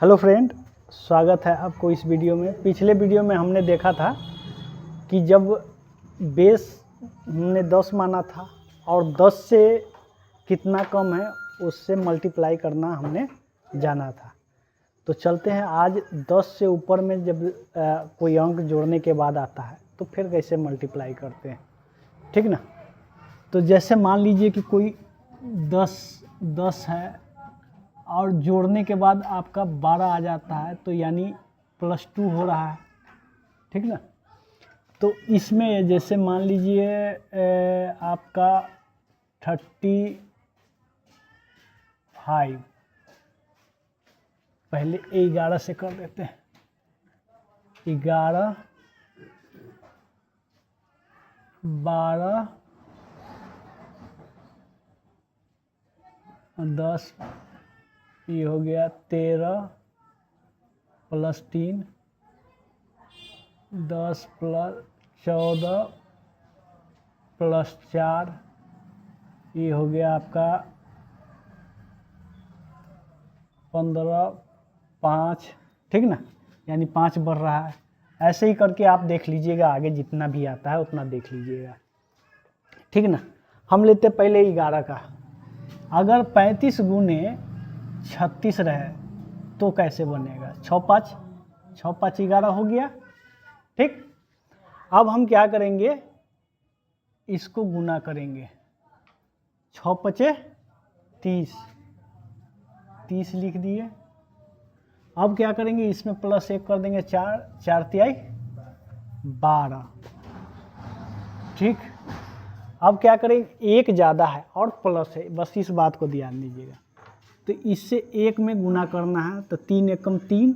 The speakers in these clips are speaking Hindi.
हेलो फ्रेंड, स्वागत है आपको इस वीडियो में। पिछले वीडियो में हमने देखा था कि जब बेस हमने 10 माना था और 10 से कितना कम है उससे मल्टीप्लाई करना हमने जाना था। तो चलते हैं आज 10 से ऊपर में जब कोई अंक जोड़ने के बाद आता है तो फिर कैसे मल्टीप्लाई करते हैं, ठीक ना। तो जैसे मान लीजिए कि कोई 10 है और जोड़ने के बाद आपका 12 आ जाता है, तो यानी +2 हो रहा है, ठीक ना। तो इसमें जैसे मान लीजिए आपका 35, पहले 11 से कर देते हैं। 11, 12, 10, ये हो गया 13 + 3, 10 + 14 + 4, ये हो गया आपका 15, 5, ठीक ना। यानी 5 बढ़ रहा है। ऐसे ही करके आप देख लीजिएगा, आगे जितना भी आता है उतना देख लीजिएगा, ठीक ना। हम लेते पहले 11 का। अगर 35 × 36 रहे तो कैसे बनेगा? 6 5 6 5 11 हो गया, ठीक। अब हम क्या करेंगे, इसको गुना करेंगे। 6 5 30 लिख दिए। अब क्या करेंगे, इसमें +1 कर देंगे, 4 4 तिहाई 12, ठीक। अब क्या करें, एक ज़्यादा है और प्लस है, बस इस बात को ध्यान दीजिएगा। तो इससे 1 में गुना करना है, तो 3 एकम 3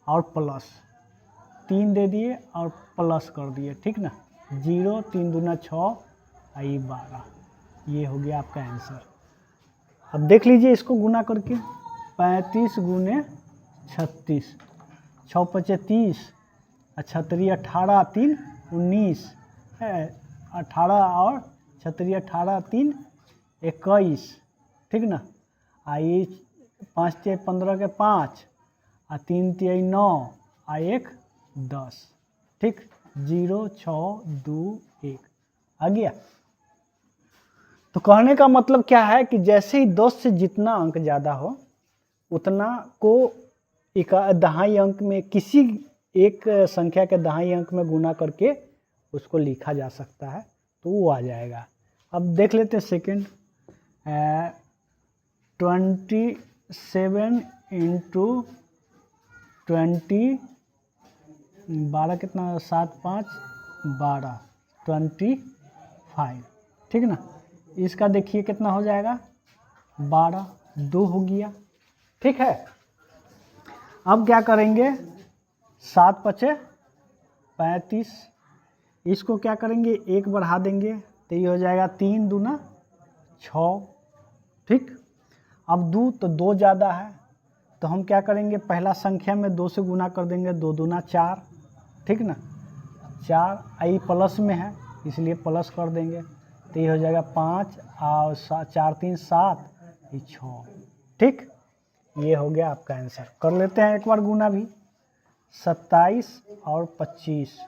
और +3 दे दिए और प्लस कर दिए, ठीक ना। 0 3 दूना 6 आई 12, ये हो गया आपका आंसर। अब देख लीजिए इसको गुना करके। 35 × 36, 6 5 30, 36 18, 3 19 है, 18 और 36 18 3 21, ठीक ना। आई 5 तिहाई 15 के 5 और 3 तिहाई 9 और 1 10, ठीक। 0 6 2 1 आ गया। तो कहने का मतलब क्या है कि जैसे ही 10 से जितना अंक ज़्यादा हो उतना को दहाई अंक में, किसी एक संख्या के दहाई अंक में गुना करके उसको लिखा जा सकता है, तो वो आ जाएगा। अब देख लेते हैं सेकंड। 27 × 20, 12 कितना, 7 5 12, 25, ठीक ना। इसका देखिए कितना हो जाएगा, 12 2 हो गया, ठीक है। अब क्या करेंगे, 7 5 35, इसको क्या करेंगे, 1 बढ़ा देंगे तो ये हो जाएगा 3 दूना 6, ठीक। अब 2 तो 2 ज़्यादा है, तो हम क्या करेंगे, पहला संख्या में 2 से गुना कर देंगे, 2 दूना 4, ठीक ना। 4 आई प्लस में है इसलिए प्लस कर देंगे, तो ये हो जाएगा 5 और 4 3 7, ये 6, ठीक। ये हो गया आपका आंसर। कर लेते हैं एक बार गुना भी। 27 और 25,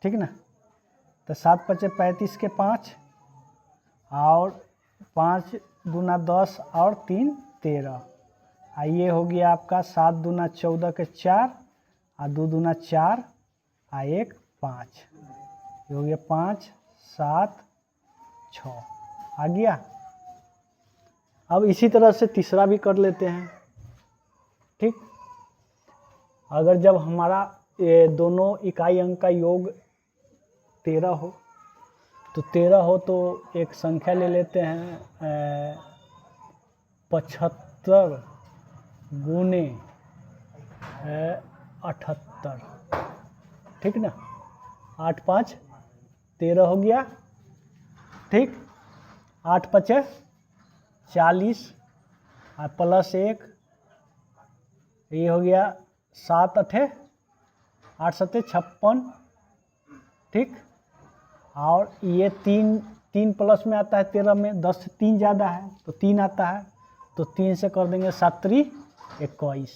ठीक ना। तो 7 5 35 के 5 और 5 दूना 10 और 3 13, ये हो गया आपका 7 दूना 14 के 4 और 2 दूना 4 और 1 5, ये हो गया 5 7 6 आ गया। अब इसी तरह से तीसरा भी कर लेते हैं, ठीक। अगर जब हमारा ये दोनों इकाई अंक का योग 13 हो, तो 13 हो तो एक संख्या ले लेते हैं, 75 × 78, ठीक ना। 8 5 13 हो गया, ठीक। 8 5 40 और +1, ये हो गया 7 8 8 7 56, ठीक। और ये 3 प्लस में आता है 13 में, 10 से 3 ज़्यादा है तो 3 आता है, तो 3 से कर देंगे 7 3 21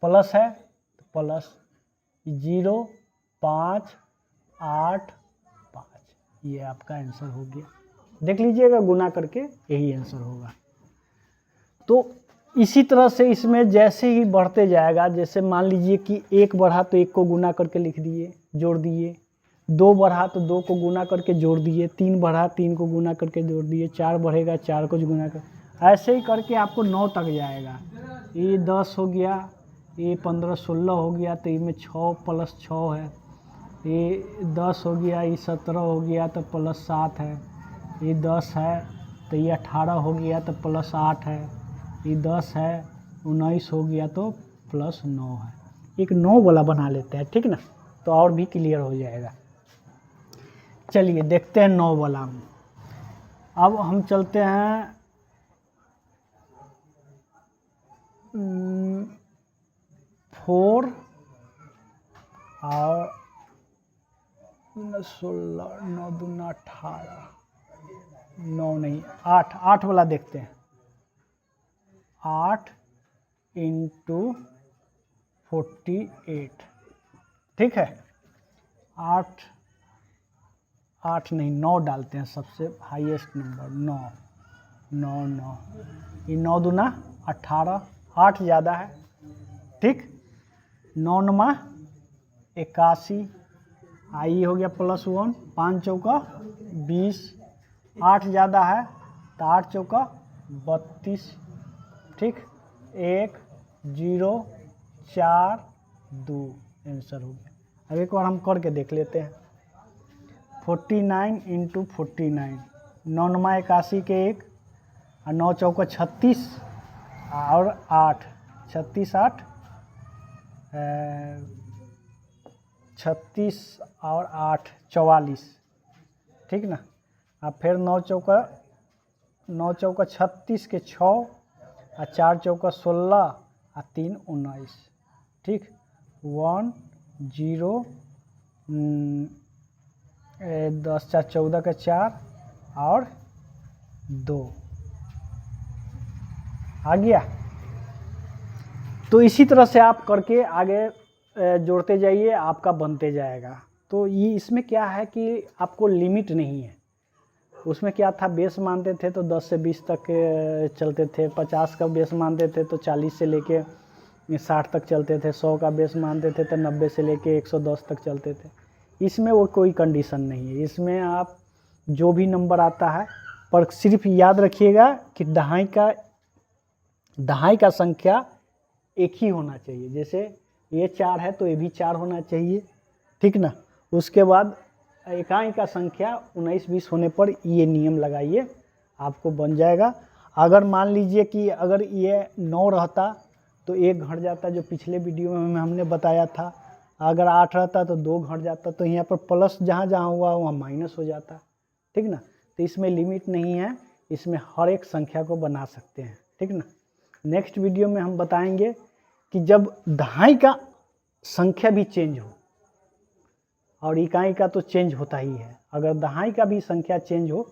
प्लस है तो प्लस 0 5 8 5, ये आपका आंसर हो गया। देख लीजिएगा गुना करके यही आंसर होगा। तो इसी तरह से इसमें जैसे ही बढ़ते जाएगा, जैसे मान लीजिए कि 1 बढ़ा तो 1 को गुना करके लिख दिए, जोड़ दिए, 2 बढ़ा तो 2 को गुना करके जोड़ दिए, 3 बढ़ा 3 को गुना करके जोड़ दिए, 4 बढ़ेगा 4 को गुना कर, ऐसे ही करके आपको 9 तक जाएगा। ये 10 हो गया, ये 15 16 हो गया, तो इनमें 6 प्लस 6 है, ये 10 हो गया, ये 17 हो गया तो प्लस 7 है, ये 10 है तो ये 18 हो गया तो प्लस 8 है, ये 10 है 19 हो गया तो प्लस 9 है। एक 9 वाला बना लेते हैं, ठीक ना, तो और भी क्लियर हो जाएगा। चलिए देखते हैं 9 वाला। अब हम चलते हैं 4 और 16 9 दूना 18, 9 नहीं 8 वाला देखते हैं। 8 इंटू 48, ठीक है। 8 नहीं 9 डालते हैं, सबसे हाईएस्ट नंबर 9 9 9, ये 9 दूना 18, 8 ज़्यादा है, ठीक। 9 नमा 81, आई हो गया प्लस 1, 5 चौका 20, 8 ज़्यादा है तो 8 चौका 32, ठीक। 1 0 4 2 आंसर हो गया। अब एक बार हम करके देख लेते हैं। 49 इंटू 49, 9 नमा 81 के 1 और 9 चौका 36 और 8, 36 8 36 और 8 44, ठीक ना। अब फिर 9 चौका 36 के 6 और 4 चौका 16 और 3 19, ठीक। 1 0 10 4 14 का 4 और 2 आ गया। तो इसी तरह से आप करके आगे जोड़ते जाइए, आपका बनते जाएगा। तो ये इसमें क्या है कि आपको लिमिट नहीं है। उसमें क्या था, बेस मानते थे तो 10 से 20 तक चलते थे, 50 का बेस मानते थे तो 40 से लेके 60 तक चलते थे, 100 का बेस मानते थे तो 90 से लेके 110 तक चलते थे। इसमें वो कोई कंडीशन नहीं है, इसमें आप जो भी नंबर आता है, पर सिर्फ याद रखिएगा कि दहाई का संख्या एक ही होना चाहिए। जैसे ये 4 है तो ये भी 4 होना चाहिए, ठीक ना। उसके बाद इकाई का संख्या 19 20 होने पर ये नियम लगाइए, आपको बन जाएगा। अगर मान लीजिए कि अगर ये 9 रहता तो 1 घट जाता, जो पिछले वीडियो में हमने बताया था। अगर 8 रहता तो 2 घट जाता, तो यहाँ पर प्लस जहाँ जहाँ हुआ वहाँ माइनस हो जाता, ठीक ना। तो इसमें लिमिट नहीं है, इसमें हर एक संख्या को बना सकते हैं, ठीक ना। नेक्स्ट वीडियो में हम बताएंगे कि जब दहाई का संख्या भी चेंज हो, और इकाई का तो चेंज होता ही है, अगर दहाई का भी संख्या चेंज हो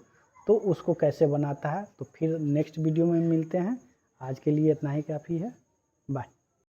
तो उसको कैसे बनाता है, तो फिर नेक्स्ट वीडियो में मिलते हैं। आज के लिए इतना ही काफ़ी है, बाय।